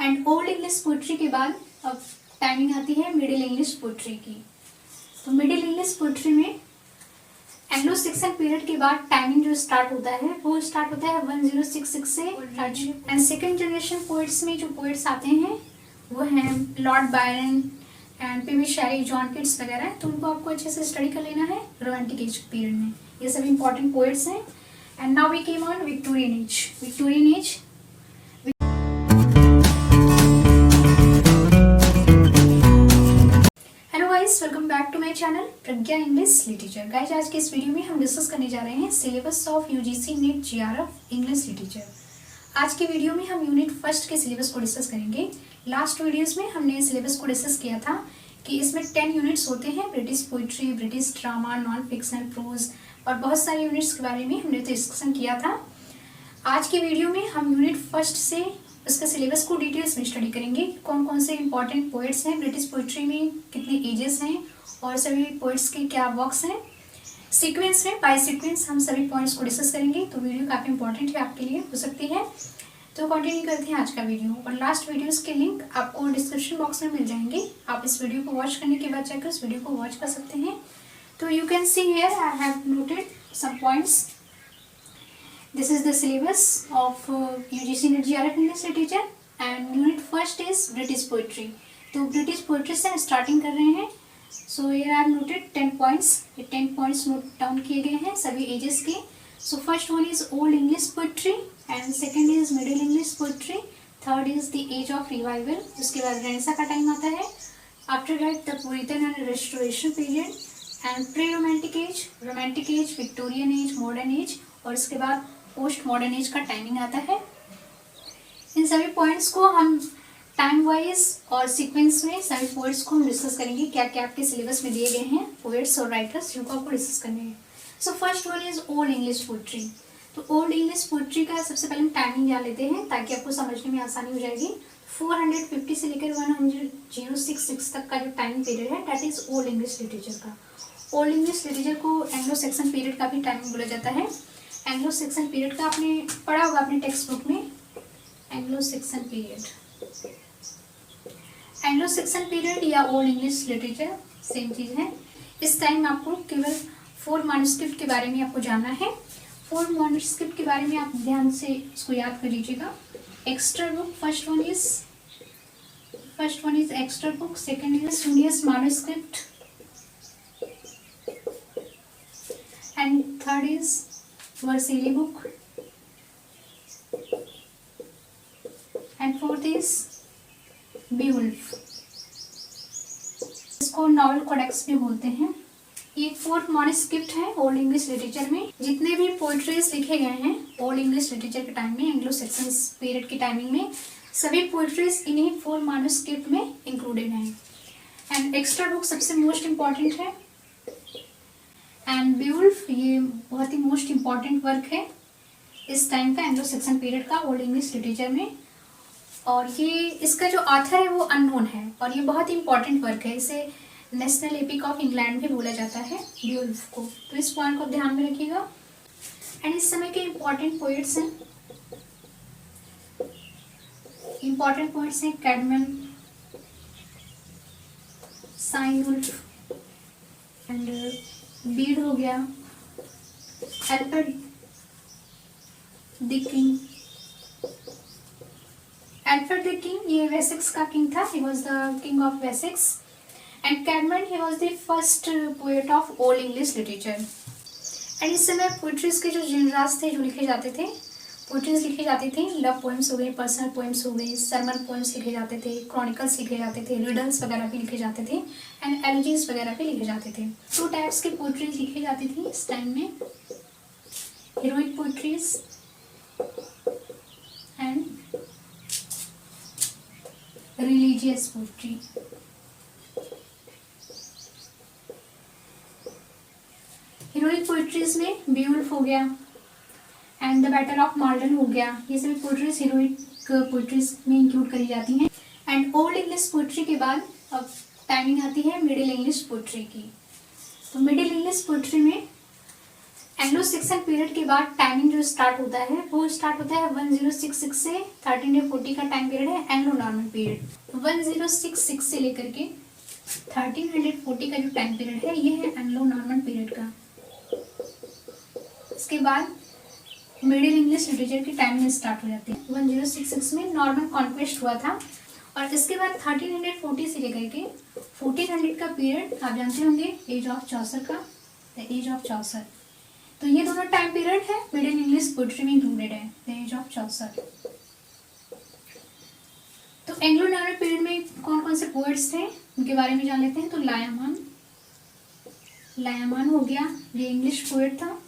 And old English poetry के बाद अब टाइमिंग आती है मिडिल इंग्लिश पोइट्री की। तो मिडिल इंग्लिश पोइट्री में एंग्लो सेक्सन पीरियड के बाद टाइमिंग जो स्टार्ट होता है वो स्टार्ट होता है 1066 से। एंड सेकेंड जनरेशन पोइट्स में जो पोइट्स आते हैं वो हैं lord Byron and P V Shelley, John Keats वगैरह। तो उनको आपको अच्छे से स्टडी कर लेना है रोमांटिक एज पीरियड में। ये सब इंपॉर्टेंट पोइट्स हैं। And now we came on Victorian age. Victorian age welcome back to my channel Pragya English literature. Guys, आज के इस वीडियो में हम डिस्कस करने जा रहे हैं syllabus of UGC NET JRF English literature. आज के वीडियो में हम यूनिट फर्स्ट के सिलेबस को डिस्कस करेंगे। लास्ट वीडियोस में हमने सिलेबस को डिस्कस किया था कि इसमें 10 यूनिट्स होते हैं, British poetry, British drama, non fictional, prose और बहुत सारे यूनिट्स के बारे में हमने डिस्कशन किया था। आज के वीडियो में हम यूनिट फर्स्ट से उसका सिलेबस को डिटेल्स में स्टडी करेंगे। कौन कौन से इंपॉर्टेंट पोइट्स हैं, ब्रिटिश पोइट्री में कितने एजेस हैं और सभी पोइट्स के क्या वर्क्स हैं। सीक्वेंस में बाय सीक्वेंस हम सभी पॉइंट्स को डिस्कस करेंगे। तो वीडियो काफ़ी इंपॉर्टेंट है, आपके लिए हो सकती है। तो कंटिन्यू करते हैं आज का वीडियो। और लास्ट वीडियोस के लिंक आपको डिस्क्रिप्शन बॉक्स में मिल जाएंगे। आप इस वीडियो को वॉच करने के बाद जाकर इस वीडियो को वॉच कर सकते हैं। तो you can see here I have noted some points. This is the syllabus of UGC NET GRF English Literature and unit first is British poetry। तो British poetry से स्टार्टिंग कर रहे हैं। So here I have noted 10 points। ये 10 points note down किए गए हैं सभी एजेस के। So first one is Old English poetry and second is Middle English poetry, third is the Age of Revival। उसके बाद रेनेसां का टाइम आता है। After that the Puritan and Restoration period and Pre-Romantic Age, Romantic Age, Victorian Age, Modern Age और इसके बाद post modern age का timing आता है। इन सभी पॉइंट्स को हम टाइम वाइज और सीक्वेंस में सभी पॉइंट्स को हम डिस्कस करेंगे। क्या क्या आपके सिलेबस में दिए गए हैं पोएट्स और राइटर्स जिनको आपको डिस्कस करने हैं। So first one is old English poetry. तो ओल्ड इंग्लिश पोइट्री का सबसे पहले हम टाइमिंग जान लेते हैं ताकि आपको समझने में आसानी हो जाएगी। 450 से लेकर 1066 तक का जो टाइमिंग पीरियड है that is old English literature का। ओल्ड इंग्लिश लिटरेचर को एंग्लो सेक्सन पीरियड का भी टाइमिंग बोला जाता है। एंग्लो सेक्सन पीरियड का आपने पढ़ा होगा अपने टेक्स्ट बुक में। Anglo section period, Anglo section period या ओल्ड इंग्लिश लिटरेचर सेम चीज़ है। इस टाइम आपको केवल 4 मैन्युस्क्रिप्ट के बारे में आपको जानना है। 4 मैन्युस्क्रिप्ट के बारे में आप ध्यान से इसको याद कर लीजिएगा। Extra book, first one is extra book, second is Junius manuscript and third is Versilli book and fourth is Beowulf। इसको नॉवल कोडेक्स भी बोलते हैं। ये 4 मैन्युस्क्रिप्ट है ओल्ड इंग्लिश लिटरेचर में। जितने भी पोइट्रीज लिखे गए हैं ओल्ड इंग्लिश लिटरेचर के टाइम में, एंग्लो सेक्सन पीरियड की टाइमिंग में, सभी पोइट्रीज इन्हीं 4 मैन्युस्क्रिप्ट में इंक्लूडेड हैं। एंड एक्स्ट्रा बुक सबसे मोस्ट इम्पॉर्टेंट है। एंड बेवुल्फ ये बहुत ही मोस्ट इम्पॉर्टेंट वर्क है इस टाइम का, एंग्लो सेक्सन पीरियड का ओल्ड इंग्लिश लिटरेचर में। और ये इसका जो ऑथर है वो अननोन है और ये बहुत ही इंपॉर्टेंट वर्क है। इसे नेशनल एपिक ऑफ इंग्लैंड भी बोला जाता है बेवुल्फ को। तो इस पॉइंट को ध्यान में रखिएगा। एंड इस समय के इम्पॉर्टेंट पोइट्स हैं कैडमन, साइनवुल्फ एंड बीड हो गया, Alfred the king. Alfred the king ये वेसेक्स का किंग था। He was the king of Wessex. And Caedmon he was the first poet of Old English literature. And इस समय पोइट्रीज के जो जेनरास थे जो लिखे जाते थे, पोइट्रीज लिखी जाती थी। लव पोएम्स हो गए, पर्सनल पोएम्स हो गए, सरमन पोएम्स लिखे जाते थे, क्रॉनिकल्स लिखे जाते थे, रिडल्स वगैरह भी लिखे जाते थे एंड एलोजीज वगैरह भी लिखे जाते थे। 2 टाइप्स की पोइट्रीज लिखी जाती थी इस टाइम में, heroic poetries and religious poetry. Heroic poetries में बेवुल्फ हो गया and the battle of modern हो गया। ये सभी पोइट्रीज हीरोइक पोइट्रीज में इंक्लूड करी जाती हैं। एंड ओल्ड इंग्लिश पोइट्री के बाद अब टाइमिंग आती है मिडिल इंग्लिश पोइट्री की। तो मिडिल इंग्लिश पोइट्री में एंग्लो सेक्सन पीरियड के बाद टाइमिंग जो स्टार्ट होता है वो स्टार्ट होता है 1066 से 1340 का टाइम पीरियड है एंग्लो नॉर्मन पीरियड। 1066 से लेकर के 1340 का जो टाइम पीरियड है ये है एंग्लो नॉर्मन पीरियड का। इसके बाद मिडिल इंग्लिश लिटरेचर की टाइमिंग स्टार्ट हो जाती है। 1066 में नॉर्मन कॉन्क्वेस्ट हुआ था और इसके बाद 1340 से लेकर के 1400 का पीरियड आप जानते होंगे एज ऑफ चौसर का, द एज ऑफ चौसर। तो ये दोनों टाइम पीरियड है मिडिल इंग्लिश पोएट्री में इंक्लूडेड है, द एज ऑफ चौसर। तो एंग्लो नॉर्मन पीरियड में कौन कौन से पोएट्स थे उनके बारे में जान लेते हैं। तो लायामान हो गया, ये इंग्लिश पोएट था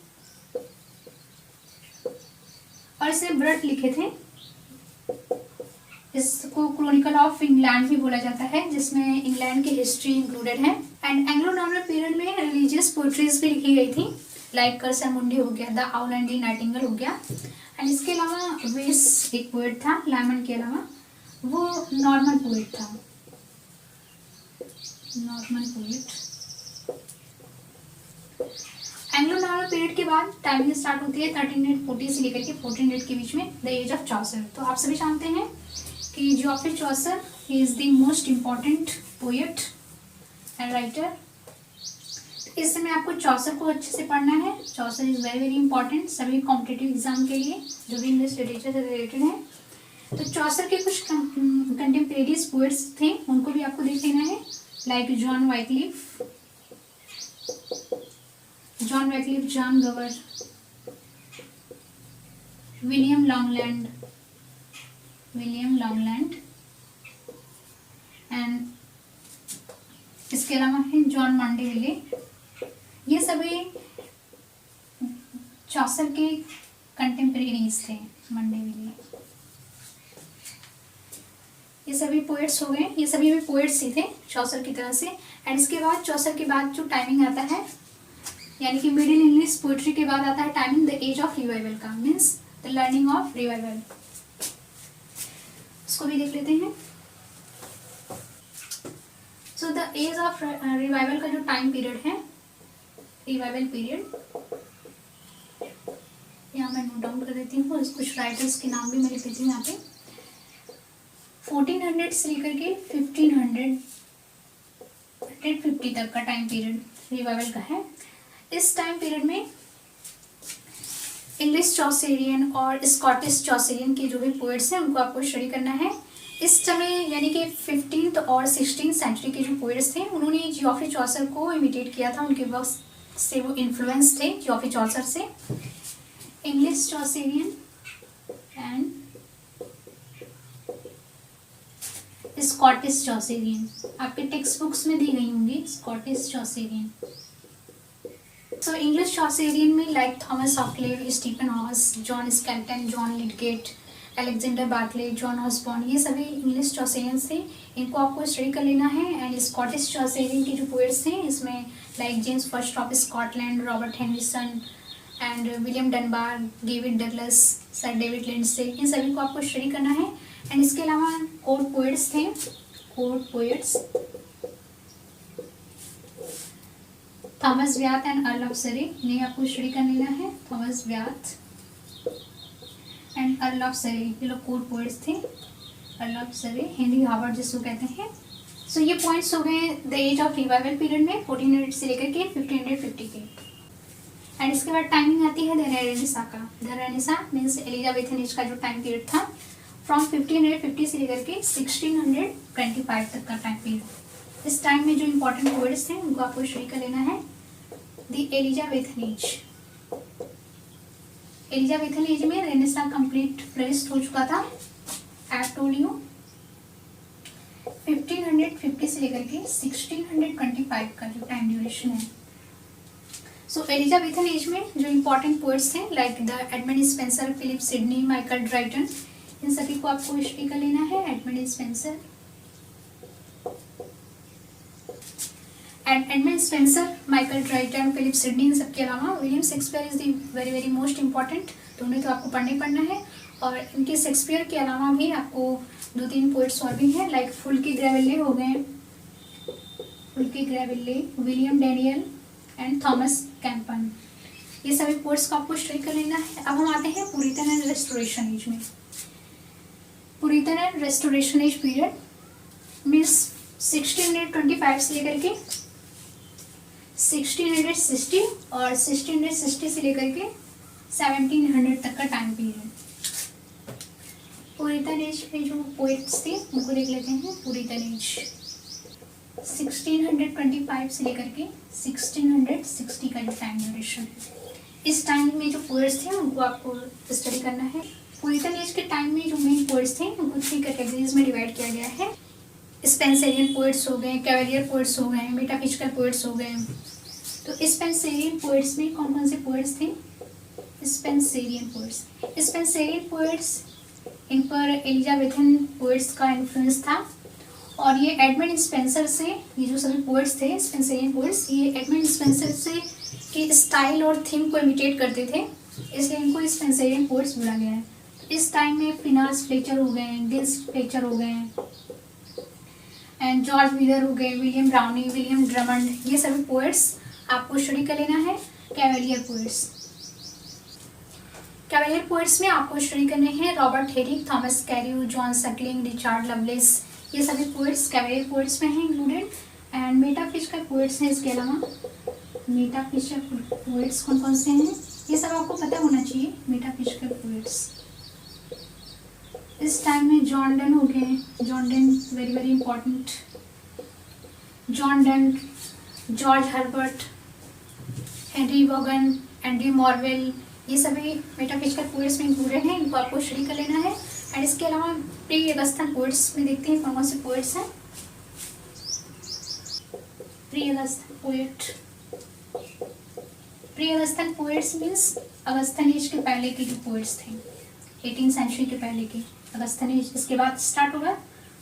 और इसने व्रत लिखे थे। इसको क्रोनिकल ऑफ इंग्लैंड भी बोला जाता है जिसमें इंग्लैंड की हिस्ट्री इंक्लूडेड है। एंड एंग्लो नॉर्मन पीरियड में रिलीजियस पोएट्रीज भी लिखी गई थी, लाइक करसरमुंडी हो गया, the owl and the Nightingale हो गया। एंड इसके अलावा वेस एक पोएट था लायमन के अलावा, वो नॉर्मन पोएट था, Norman poet. Anglo Norman period के बाद टाइमिंग स्टार्ट होती है 1340 से लेकर के 1400 के बीच में, द एज ऑफ चौसर। तो आप सभी जानते हैं कि Geoffrey Chaucer is the most important poet and writer. इस समय आपको चौसर को अच्छे से पढ़ना है। Chaucer is very very important सभी कॉम्पिटिटिव एग्जाम के लिए जो भी इंग्लिश लिटरेचर से रिलेटेड है। तो चौसर के कुछ कंटेम्परेरीज पोएट्स थे उनको भी आपको देख लेना है, like John Wycliffe, John Gower, William Langland and इसके अलावा है जॉन मांडेविले। ये सभी चौसर के कंटेम्परेरीज थे। मांडेविले, ये सभी पोएट्स हो गए, ये सभी भी पोएट्स ही थे चौसर की तरह से। एंड इसके बाद चौसर के बाद जो टाइमिंग आता है यानी कि मिडिल इंग्लिश पोएट्री के बाद आता है timing the age of revival का, means the learning of revival. इसको भी देख लेते हैं। So the age of revival का जो टाइम पीरियड है, रिवाइवल पीरियड, यहाँ मैं नोट डाउन कर देती हूँ, कुछ राइटर्स के नाम भी मैं लिख देती हूँ यहाँ पे। 1400 से लेकर के 1550 तक का टाइम पीरियड रिवाइवल का है। इस टाइम पीरियड में इंग्लिश चौसेरियन और स्कॉटिश चौसेरियन के जो भी पोएट्स हैं उनको आपको स्टडी करना है। इस समय यानी कि 15th और 16th सेंचुरी के जो पोएट्स थे उन्होंने जियोफरी चौसर को इमिटेट किया था, उनके वक्त से वो इन्फ्लुएंस थे जियोफरी चौसर से। इंग्लिश चौसेरियन एंड स्कॉटिश चौसेरियन आपके टेक्स्ट बुक्स में दी गई होंगी, स्कॉटिश चौसेरियन। सो इंग्लिश चौसेरियन में like Thomas Occleve, Stephen Hawes, John Skelton, John Lydgate, Alexander Barclay, John Osborne, ये सभी इंग्लिश चौसेरियंस थे, इनको आपको स्टडी कर लेना है। एंड स्कॉटिश चौसेरियन के जो पोएट्स थे इसमें like James first of Scotland, Robert Henryson and William Dunbar, David Douglas, sir David Lindsay, इन सभी को आपको स्टडी करना है। एंड इसके अलावा कोर्ट पोएट्स थे, court poets Thomas Wyatt and earl of Surrey, इन्हें आपको स्टडी कर लेना है। Thomas Wyatt and earl of Surrey, ये लोग कोर्ट पोएट्स थे। Earl of Surrey, Henry Howard जिसको कहते हैं। सो ये पॉइंट्स हो गए the age of revival period में 1400 से लेकर के 1550 के। एंड इसके बाद टाइमिंग आती है द रेनेसां का। The renaissance means Elizabethan age का जो टाइम पीरियड था, फ्रॉम 1550 से लेकर के 1625 तक का टाइम पीरियड। इस टाइम में जो इम्पोर्टेंट पोएट्स थे उनको आपको स्टडी कर लेना है। The Elizabethan age, Elizabethan age में रेनेसां कंप्लीट फ्लरिश्ड हो चुका था। आई टोल्ड यू 1550 से लेकर के 1625 का जो टाइम ड्यूरेशन है। सो एलिजाबेथन एज में जो इम्पोर्टेंट पोएट्स थे like the Edmund Spenser, Philip Sidney, Michael Drayton, इन सभी को आपको स्टडी कर लेना है। Edmund Spenser Edmund Spenser, Michael Drayton, Philip Sidney, इन सबके अलावा William Shakespeare is the very very most important. तो उन्हें तो आपको पढ़ना है। और इनके शेक्सपियर के अलावा भी आपको 2-3 पोएट्स और भी हैं लाइक फुल्की ग्रेविल्ले हो गए, फुल्की ग्रेविल्ले, William Daniel and Thomas campaign. ये सभी पोएट्स को आपको स्टडी कर लेना है। अब हम आते हैं पुरितन एंड रेस्टोरेशन एज में। Puritan and restoration age period means 1625 से लेकर के 1660 और 1660 से लेकर के 1700 तक का टाइम पीरियड। पुरितन एज में जो पोएट्स थे उनको देख लेते हैं। पुरितन एज 1625 से लेकर के 1660 का जो टाइम ड्यूरेशन है, इस टाइम में जो पोएट्स थे उनको आपको स्टडी करना है। पुरितन एज के टाइम में जो मेन पोएट्स थे उनको 3 कैटेगरीज में डिवाइड किया गया है। स्पेंसरियन पोएट्स हो गए, कैवेलियर पोएट्स हो गए, मेटाफिजिकल पोएट्स हो गए। तो स्पेंसरियन पोएट्स में कौन कौन से पोएट्स थे? स्पेंसरियन पोएट्स इन पर एलिजाबेथन पोएट्स का इन्फ्लुएंस था और ये एडमंड स्पेंसर से, ये जो सभी पोएट्स थे स्पेंसरियन पोएट्स, ये एडमंड स्पेंसर से के स्टाइल और थीम को इमिटेट करते थे, इसलिए इनको स्पेंसरियन पोएट्स बोला गया है। इस टाइम में फिनास फ्लेचर हो गए, गिल्स फ्लेचर हो गए एंड जॉर्ज व्हीलर हो गए, विलियम ब्राउनी, विलियम ड्रमंड, ये सभी पोएट्स आपको स्टडी कर लेना है। कैवेलियर पोएट्स में आपको स्टडी करने हैं Robert Herrick, Thomas Cairo, John Suckling, Richard loveless, ये सभी पोएट्स कैवेलियर पोएट्स में हैं इंक्लूडेड। एंड मेटाफिजिकल पोएट्स हैं। इसके अलावा मेटाफिजिकल पोएट्स कौन कौन से हैं ये सब आपको पता होना चाहिए। मेटाफिजिकल पोएट्स इस टाइम में जॉन डन हो गए, John Donne very very important, John Donne, George Herbert, Henry Vaughan, Andrew Marvell, ये सभी मेटाफिजिकल पोएट्स में इंक्लूडेड हैं, इनको आपको स्टडी कर लेना है। एंड इसके अलावा प्री अगस्टन पोएट्स में देखते हैं कौन कौन से पोएट्स हैं। Pre Augustan poets means Augustan as के पहले के जो पोएट्स थे, 18th सेंचुरी के पहले के अगस्टन एज, इसके बाद स्टार्ट होगा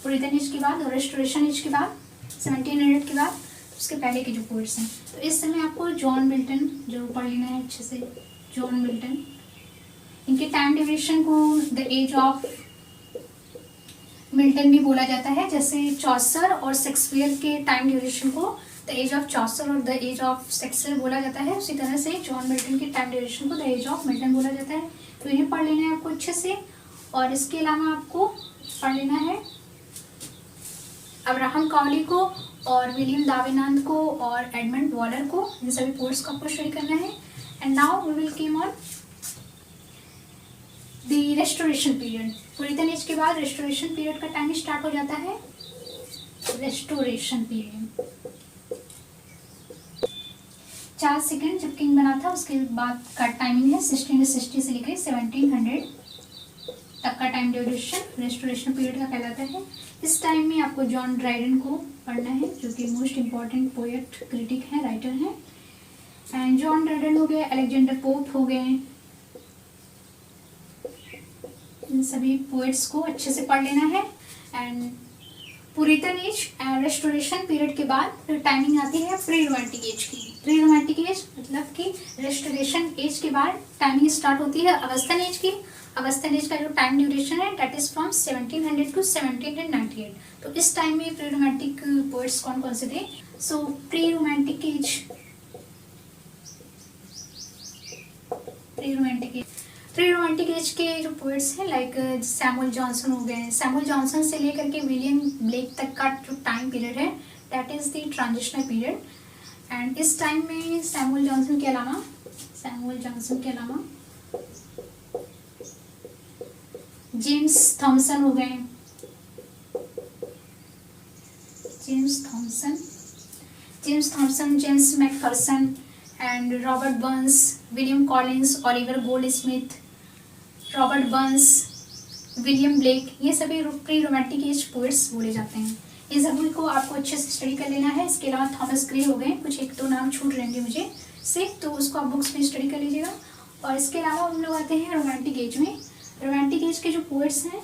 पुरितन एज के बाद और रेस्टोरेशन एज के बाद 1700 के बाद, उसके पहले के जो पोएट्स हैं। तो इस समय आपको जॉन मिल्टन जो पढ़ लेना है अच्छे से। जॉन मिल्टन, इनके टाइम ड्यूरेशन को द एज ऑफ मिल्टन भी बोला जाता है, जैसे चौसर और शेक्सपियर के टाइम ड्यूरेशन को द एज ऑफ चौसर और द एज ऑफ शेक्सपियर बोला जाता है, उसी तरह से जॉन मिल्टन के टाइम ड्यूरेशन को द एज ऑफ मिल्टन बोला जाता है। तो इन्हें पढ़ लेना है आपको अच्छे से। और इसके अलावा आपको पढ़ लेना है अब्राहम कॉली को और विलियम दावेनांत को और एडमंड वॉलर को, इन सभी पोएट्स को आपको स्टडी करना है। And now we will came on the restoration period. Puritan age के बाद रेस्टोरेशन पीरियड का टाइम स्टार्ट हो जाता है। रेस्टोरेशन पीरियड 4 सेकेंड जब किंग बना था उसके बाद का टाइमिंग है 1660 से लेकर 1700 तक का टाइम ड्यूरेशन रेस्टोरेशन पीरियड का कहलाता है। इस टाइम में आपको जॉन ड्राइडन को पढ़ना है जो कि मोस्ट इम्पॉर्टेंट पोएट, क्रिटिक हैं, राइटर हैं। एंड जॉन ड्राइडन हो गए, अलेक्जेंडर पोप हो गए, इन सभी पोएट्स को अच्छे से पढ़ लेना है। And Puritan age and restoration period के बाद फिर टाइमिंग आती है प्री रोमांटिक एज की। प्री रोमांटिक एज मतलब कि रेस्टोरेशन एज के बाद टाइमिंग स्टार्ट होती है अगस्टन एज की। अगस्टन एज का जो टाइम ड्यूरेशन है दैट इज फ्रॉम 1700 टू 1798। तो इस टाइम में प्री रोमांटिक पोएट्स कौन कौन से थे? सो प्री रोमांटिक एज के जो पोएट्स हैं लाइक सैमुअल जॉनसन हो गए। सैमुअल जॉनसन से लेकर के विलियम ब्लेक तक का जो टाइम पीरियड है that is the transitional period. And इस टाइम में सैमुअल जॉनसन के अलावा जेम्स थॉमसन हो गए, James Macpherson and Robert Burns, William Collins, Oliver Goldsmith, Robert Burns, William Blake, ये सभी प्री रोमांटिक एज पोएट्स बोले जाते हैं। इन सभी को आपको अच्छे से स्टडी कर लेना है। इसके अलावा थॉमस ग्रे हो गए, कुछ 1-2 नाम छूट रहेंगे मुझे से, तो उसको आप बुक्स में स्टडी कर लीजिएगा। और इसके अलावा हम लोग आते हैं रोमांटिक एज में। रोमांटिक एज के जो पोएट्स हैं,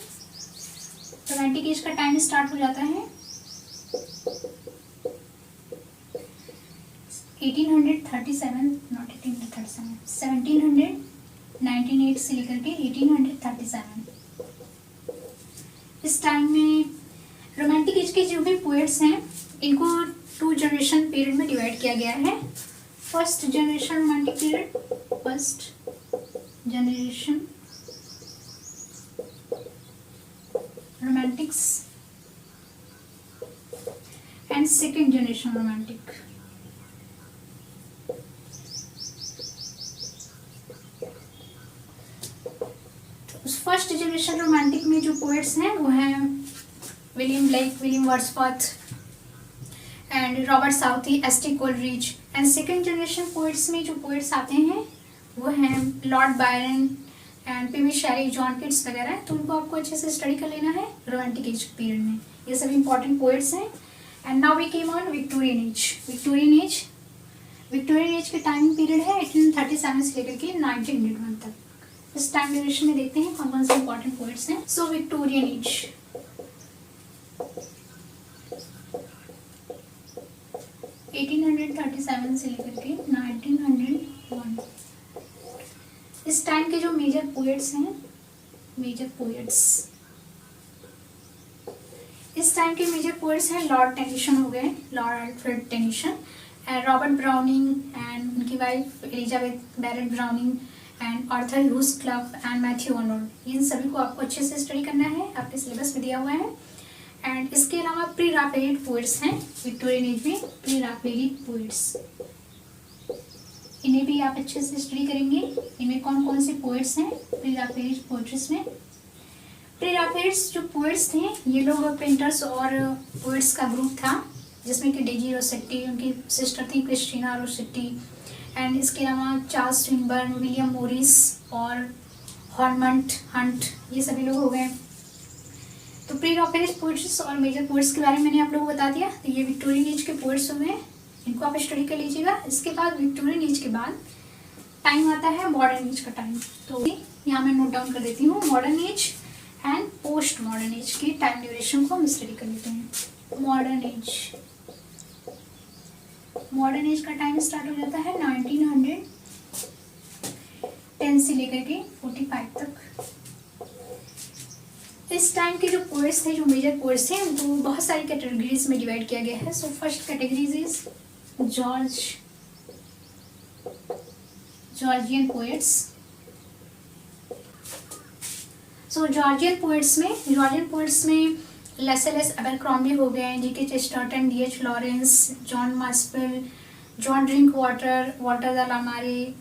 रोमांटिक एज का टाइम स्टार्ट हो जाता है 1798 से लेकर के 1837। इस टाइम में रोमांटिक एज के जो भी पोएट्स हैं इनको 2 जनरेशन पीरियड में डिवाइड किया गया है। First generation romantic period, first generation romantics and second generation romantic. First generation romantic में जो पोएट्स हैं वो हैं William Blake, William Wordsworth and Robert Southey, S T. Coleridge. And second generation poets में जो पोएट्स आते हैं वो हैं lord Byron and P B. Shelley, John Keats वगैरह। तो उनको आपको अच्छे से स्टडी कर लेना है रोमांटिक एज पीरियड में। ये सब इंपॉर्टेंट पोएट्स हैं। And now we came on Victorian age. Victorian age के टाइम पीरियड है 1837 से लेकर के 1901 तक। इस टाइम ड्यूरेशन में देखते हैं कौन कौन से इंपॉर्टेंट पोएट्स हैं। सो विक्टोरियन एज 1837 से लेकर के 1901। इस टाइम के जो मेजर पोएट्स हैं, इस टाइम के मेजर पोएट्स हैं लॉर्ड टेनिसन हो गए, lord Alfred Tennyson, Robert Browning and उनकी wife Elizabeth Barrett Browning and Arthur Hugh Clough and Matthew Arnold. इन सभी को आपको अच्छे से स्टडी करना है, आपके सिलेबस में दिया हुआ है। एंड इसके अलावा प्री राफेलिड पोएट्स हैं विक्टोरियन एज में, प्री राफेलिड पोएट्स, इन्हें भी आप अच्छे से स्टडी करेंगे। इनमें कौन कौन से पोएट्स हैं प्री राफेलिड पोएट्रीज में। प्री राफेलिड्स जो पोएट्स थे ये लोग पेंटर्स और पोएट्स का ग्रुप था, जिसमें कि डेजी रोसेट्टी, उनकी सिस्टर थी क्रिस्टीना रोसेट्टी, एंड इसके अलावा चार्ल्स स्विनबर्न, विलियम मोरिस और हॉर्मंड हंट, ये सभी लोग हो गए। तो प्री राफेलिड पोएट्स और मेजर पोएट्स के बारे में मैंने आप लोगों को बता दिया। तो ये विक्टोरियन एज के पोएट्स हो गए, इनको आप स्टडी कर लीजिएगा। इसके बाद विक्टोरियन एज के बाद टाइम आता है मॉडर्न एज का टाइम। तो यहाँ मैं नोट डाउन कर देती हूँ modern age and post modern age के टाइम ड्यूरेशन को हम स्टडी कर लेते हैं। मॉडर्न एज का टाइम स्टार्ट हो जाता है 1910 से लेकर के 45 तक। इस टाइम के जो पोएट्स थे, जो मेजर पोएट्स थे, उनको बहुत सारी कैटेगरीज में डिवाइड किया गया है। So first categories is Georgian poets. So Georgian poets में लेसेलेस एबरक्रॉम्बी हो गए, G K. Chesterton, D H. Lawrence, John Masefield, John Drinkwater, Walter de la Mare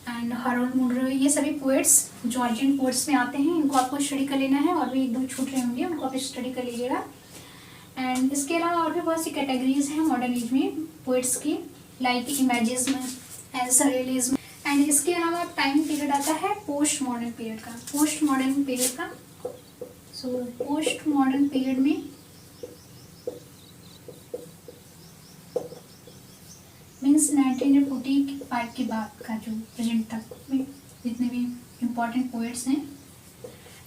and Harold Monro, ये सभी पोएट्स जॉर्जियन पोएट्स में आते हैं। इनको आपको स्टडी कर लेना है, और भी एक दो छूट रहे होंगे, उनको आप स्टडी कर लीजिएगा। एंड इसके अलावा और भी बहुत सी कैटेगरीज हैं मॉडर्न एज में पोएट्स की, लाइक इमेजिज्म एंड सरेलिज्म। एंड इसके अलावा टाइम पीरियड आता है पोस्ट मॉडर्न पीरियड का। सो पोस्ट मॉडर्न पीरियड में मीन्स 1945 के बाद का जो प्रेजेंट तक में जितने भी इम्पोर्टेंट पोएट्स हैं।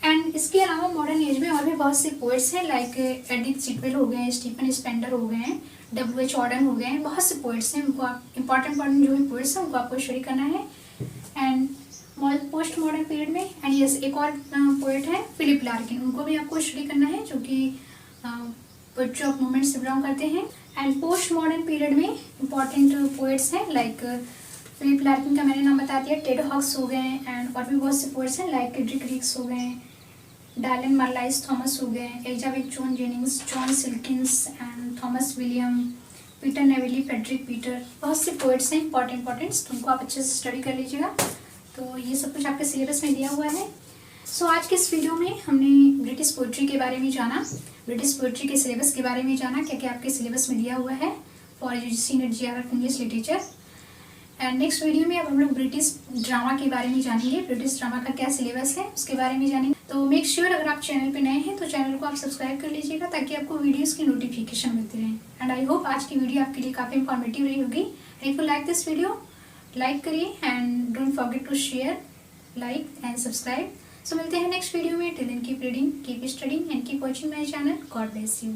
एंड इसके अलावा मॉडर्न एज में और भी बहुत से पोएट्स हैं, लाइक एडिथ सिटवेल हो गए, स्टीफन स्पेंडर हो गए, W.H. ऑर्डन हो गए, बहुत से पोएट्स हैं। उनको आप इंपॉर्टेंट जो भी पोएट्स हैं उनको आपको स्टडी करना है। एंड पोस्ट मॉडर्न पीरियड में एंड यस एक और पोएट है फिलिप लार्किन, उनको भी आपको स्टडी करना है, जो कि पोएट्री ऑफ मूवमेंट से बिलोंग करते हैं। एंड पोस्ट मॉडर्न पीरियड में इंपॉर्टेंट पोएट्स हैं, लाइक फिलिप लार्किन का मैंने नाम बता दिया, टेड हॉक्स हो गए, एंड और भी बहुत से पोएट्स हैं, लाइक ड्रिक रिक्स हो गए, डायलन मार्लाइस थॉमस हो गए, Elizabeth John Jennings, John Silkins and Thomas William, Peter Neville, Frederick Peter, बहुत से पोएट्स हैं इंपॉर्टेंट्स, तो उनको आप अच्छे से स्टडी कर लीजिएगा। तो ये सब कुछ आपके सिलेबस में दिया हुआ है। सो आज के इस वीडियो में हमने ब्रिटिश पोइट्री के बारे में जाना, ब्रिटिश पोइट्री के सिलेबस के बारे में जाना, क्या क्या आपके सिलेबस में दिया हुआ है for UGC net GRF English literature. And next video में अब हम लोग ब्रिटिश ड्रामा के बारे में जानेंगे, ब्रिटिश ड्रामा का क्या सिलेबस है उसके बारे में जानेंगे। तो मेक श्योर अगर आप चैनल पे नए हैं तो चैनल को आप सब्सक्राइब कर लीजिएगा, ताकि आपको वीडियोस की नोटिफिकेशन मिलती रहे। एंड आई होप आज की वीडियो आपके लिए काफ़ी इंफॉर्मेटिव रही होगी। If you like this video, like करिए and don't forget to share, like and subscribe. So मिलते हैं नेक्स्ट वीडियो में। Till then keep reading, keep studying and keep watching my channel. God bless you.